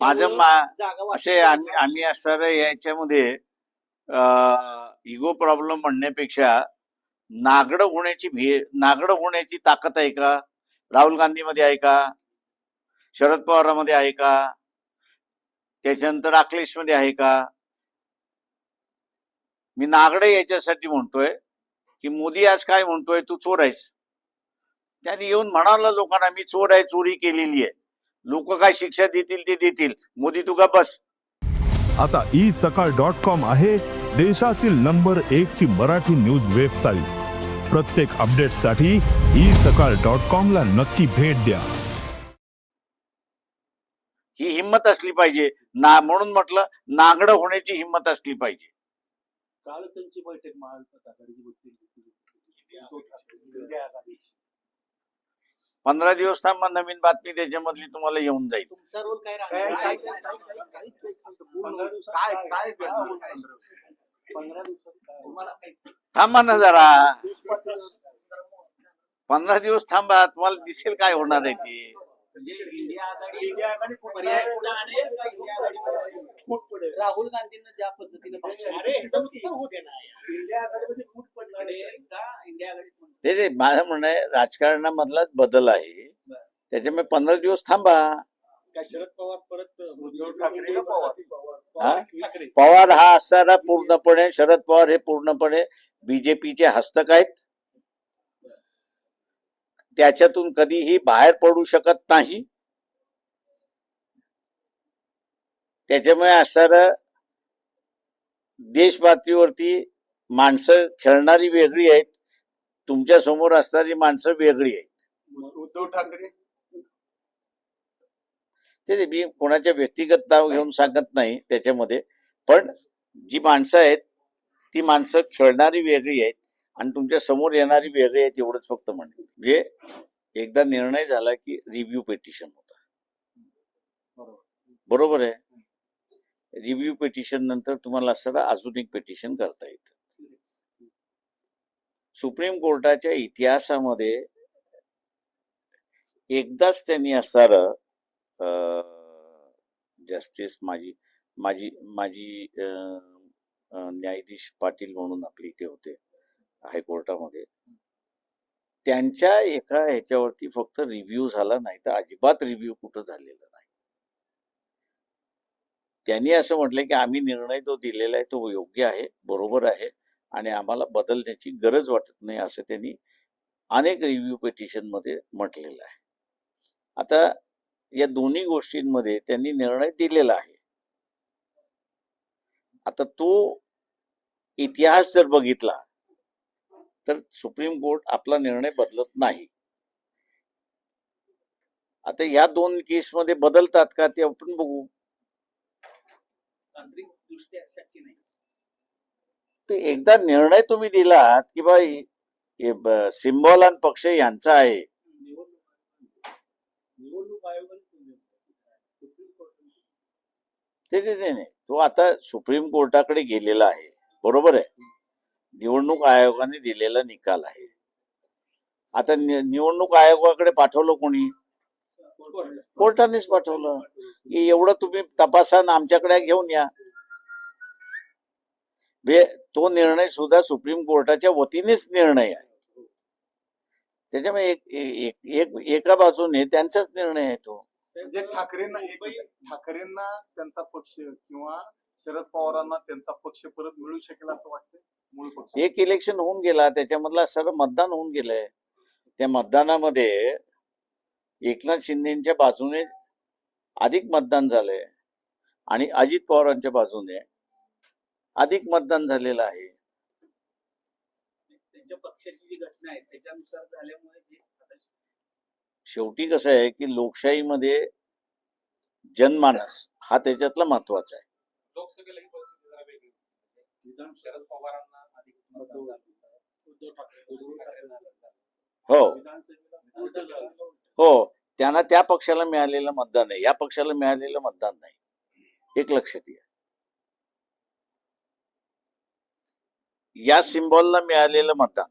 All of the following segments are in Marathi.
असे आम्ही असणार याच्यामध्ये इगो प्रॉब्लेम म्हणण्यापेक्षा नागड होण्याची ताकद आहे का? राहुल गांधीमध्ये आहे का? शरद पवारांमध्ये आहे का? त्याच्यानंतर अखिलेशमध्ये आहे का? मी नागडे याच्यासाठी म्हणतोय की मोदी आज काय म्हणतोय, तू चोर आहेस. त्याने येऊन म्हणाला लोकांना मी चोर आहे, चोरी केलेली आहे. लोक काय शिक्षा देतील ते देतील, मोदी तू का बस. आता isakal.com आहे देशातील नंबर 1 ची मराठी न्यूज वेबसाईट. प्रत्येक अपडेटसाठी isakal.com ला नक्की भेट द्या. ही हिंमत असली पाहिजे ना, म्हणून म्हटलं नागडं होण्याची हिंमत असली पाहिजे. काल त्यांची बैठक महाविकास आघाडीची बैठक 15 दिवस थांबा, नवीन बातमी त्याच्यामधली तुम्हाला येऊन जाईल. तुमचा रोल काय राहणार? 15 दिवसात थांबा ना जरा, 15 दिवस थांबा, तुम्हाला दिसेल काय होणार आहे ते. इंडिया आघाडी पर्याय राहुल गांधींना ज्या पद्धतीने ते माझं म्हणणं आहे, राजकारणामधलाच बदल आहे, त्याच्यामुळे 15 दिवस थांबा. शरद पवार परत पवार हा असणारा पूर्णपणे, शरद पवार हे पूर्णपणे बीजेपीचे हस्तक आहेत. त्याच्यातून कधीही बाहेर पडू शकत नाही. त्याच्यामुळे असणारं देश पातळीवरती माणसं खेळणारी वेगळी आहेत, तुमच्या समोर असणारी माणसं वेगळी आहेत. उद्धव ठाकरे ते मी कोणाच्या व्यक्तिगत नाव घेऊन सांगत नाही त्याच्यामध्ये, पण जी माणसं आहेत ती माणसं खेळणारी वेगळी आहेत आणि तुमच्या समोर येणारी वेगळी आहेत, एवढंच फक्त म्हणेन. म्हणजे एकदा निर्णय झाला की रिव्ह्यू पिटिशन होता, बरोबर आहे. रिव्ह्यू पिटिशन नंतर तुम्हाला असं अजून एक पिटिशन करता येतं. सुप्रीम कोर्टाच्या इतिहासामध्ये एकदाच त्यांनी असणारं जस्टिस माजी न्यायाधीश पाटील म्हणून आपले इथे होते हायकोर्टामध्ये, त्यांच्या एका ह्याच्यावरती फक्त रिव्ह्यू झाला, नाही तर अजिबात रिव्ह्यू कुठं झालेला नाही. त्यांनी असं म्हटलं की आम्ही निर्णय तो दिलेला आहे तो योग्य आहे, बरोबर आहे आणि आम्हाला बदलण्याची गरज वाटत नाही, असं त्यांनी अनेक रिव्ह्यू पिटिशन मध्ये म्हटलेलं आहे. आता या दोन्ही गोष्टींमध्ये त्यांनी निर्णय दिलेला आहे. आता तो इतिहास जर बघितला तर सुप्रीम कोर्ट आपला निर्णय बदलत नाही. आता या दोन केसमध्ये बदलतात का ते आपण बघू. तांत्रिकदृष्ट्या शक्य नाही. ते एकदा निर्णय तुम्ही दिलात की बा सिम्बॉल आणि पक्ष यांचा आहे, निवडणूक आयोगाने ते तो आता सुप्रीम कोर्टाकडे गेलेला आहे, बरोबर आहे. निवडणूक आयोगाने दिलेला निकाल आहे. आता निवडणूक आयोगाकडे पाठवलं कोणी? कोर्टानेच पाठवलं. एवढं तुम्ही तपासा आणि आमच्याकडे घेऊन या. तो निर्णय सुद्धा सुप्रीम कोर्टाच्या वतीनेच निर्णय आहे. त्याच्यामुळे एका बाजूने त्यांचाच निर्णय आहे तो. म्हणजे ठाकरेंना त्यांचा पक्ष किंवा शरद पवारांना त्यांचा पक्ष परत मिळू शकेल असं वाटतं. मूळ पक्ष एक इलेक्शन होऊन गेला, त्याच्यामधला सर्व मतदान होऊन गेलंय. त्या मतदानामध्ये एकनाथ शिंदेच्या बाजूने अधिक मतदान झालंय आणि अजित पवारांच्या बाजूने अधिक मतदान झालेलं आहे. त्यांच्या पक्षाची जी घटना आहे त्याच्यानुसार झाल्यामुळे शेवटी कसं आहे की लोकशाहीमध्ये जनमानस हा त्याच्यातला महत्वाचा आहे. लोकसभेला ही परिस्थिती जरा वेगळी. विधान शरद पवारांना अधिक मतदान झालं, उद्धव ठाकरेंना हो, त्यांना त्या पक्षाला मिळालेलं मतदान आहे, या पक्षाला मिळालेलं मतदान नाही. एक लक्षात घ्या, या सिम्बॉलला मिळालेलं मतदान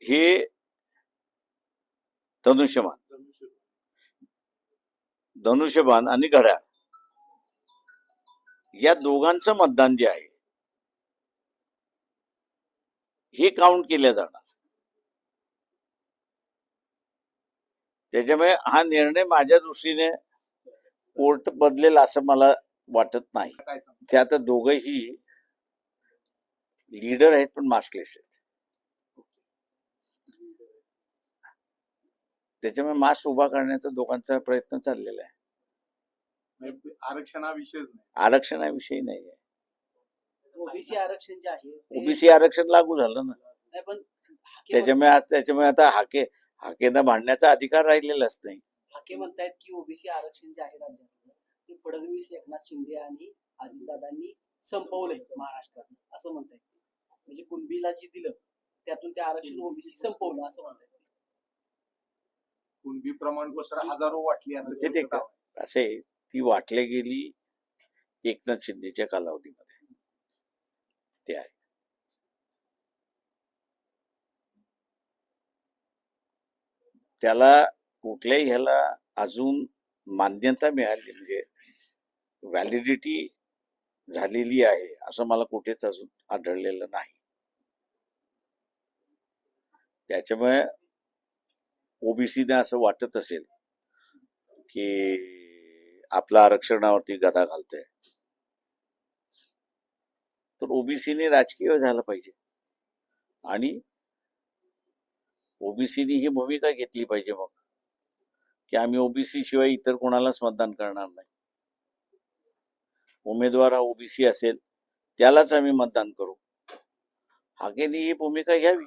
हे धनुष्यमान, धनुष्यबाण आणि घड्याळ या दोघांचं मतदान जे आहे हे काउंट केलं जाणार. त्याच्यामुळे हा निर्णय माझ्या दृष्टीने कोर्ट बदलेल असं मला वाटत नाही. काय सांगता? ते आता दोघंही लीडर आहेत पण मास्कलेस आहेत. त्याच्यामुळे मास्क उभा करण्याचा दोघांचा प्रयत्न चाललेला आहे. म्हणजे आरक्षण हा विषयच नाही. आरक्षणाविषयी नाही आहे. ओबीसी आरक्षण जे आहे ते- ओबीसी आरक्षण लागू झालं ना. नाही, पण हाके त्याच्यामुळे आता हाकेंना भांडण्याचा अधिकार राहिलेलाच नाही. हाके म्हणतायत की ओबीसी आरक्षण जे आहे राज्यातलं ते फडणवीस, एकनाथ शिंदे आणि अजितदादांनी संपवलंय महाराष्ट्रात, असं म्हणतायत. म्हणजे कुणबीला जे दिलं त्यातून ते आरक्षण ओबीसी संपवलं असं म्हणतायत. कुणबी प्रमाणपत्र हजारो वाटली असं ते त्यांचं दावा आहे. असे ती वाटली गेली एकनाथ शिंदेच्या कालावधीमध्ये. ते आहे. त्याला कुठल्याही ह्याला अजून मान्यता मिळाली म्हणजे व्हॅलिडिटी झालेली आहे असं मला कुठेच अजून आढळलेलं नाही. त्याच्यामुळे ओबीसीने असं वाटत असेल की आपल्या आरक्षणावरती गदा घालतंय तर ओबीसीने राजकीय झालं पाहिजे आणि ओबीसीने ही भूमिका घेतली पाहिजे मग की आम्ही ओबीसी शिवाय इतर कोणालाच मतदान करणार नाही. उमेदवार हा ओबीसी असेल त्यालाच आम्ही मतदान करू. हाकेने ही भूमिका घ्यावी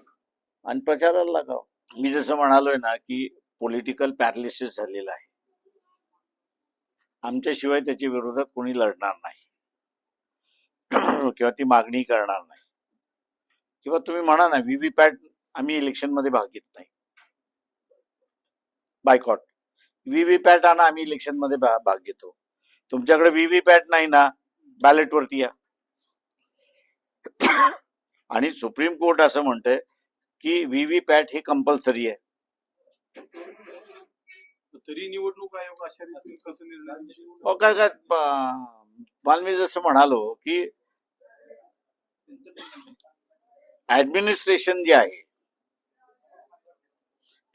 आणि प्रचाराला लागावं. मी जसं म्हणालोय ना की पॉलिटिकल पॅरालिसिस झालेलं आहे. आमच्याशिवाय त्याच्या विरोधात कोणी लढणार नाही किंवा ती मागणी करणार नाही किंवा तुम्ही म्हणा ना व्हीव्हीपॅट आम्ही इलेक्शन मध्ये भाग घेत नाही. बायकॉट व्हीव्हीपॅट आणा, आम्ही इलेक्शन मध्ये भाग घेतो. तुमच्याकडे व्हीव्हीपॅट नाही ना, बॅलेट वरती या. आणि सुप्रीम कोर्ट असं म्हणतंय की व्हीव्हीपॅट हे कंपल्सरी आहे. तरी निवडणूक आयोग अशा रीतीने कसं निर्णय हो काय मला मी जसं म्हणालो की ऍडमिनिस्ट्रेशन जे आहे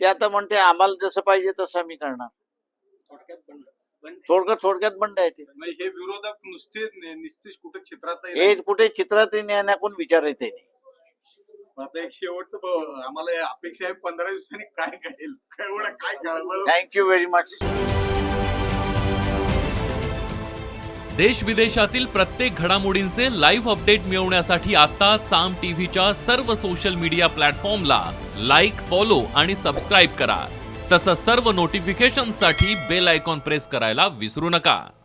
ते आता म्हणते आम्हाला जसं पाहिजे तसं आम्ही करणार. थोडक्यात बंड आहे ते. नाही, हे विरोधक नुसतेच कुठे चित्रात हे कुठे चित्रात येण्या कोण विचार येते नाही. आता एक शेवटचं आम्हाला अपेक्षा आहे 15 दिवसांनी काय घडेल, काय कळवळ. Thank you very much. देश विदेशातील प्रत्येक घडामोडींचे लाईव्ह अपडेट मिळवण्यासाठी आता साम टीव्हीच्या सर्व सोशल मीडिया प्लॅटफॉर्मला लाईक, फॉलो आणि सबस्क्राईब करा. तसंच सर्व नोटिफिकेशनसाठी बेल आयकॉन प्रेस करायला विसरू नका.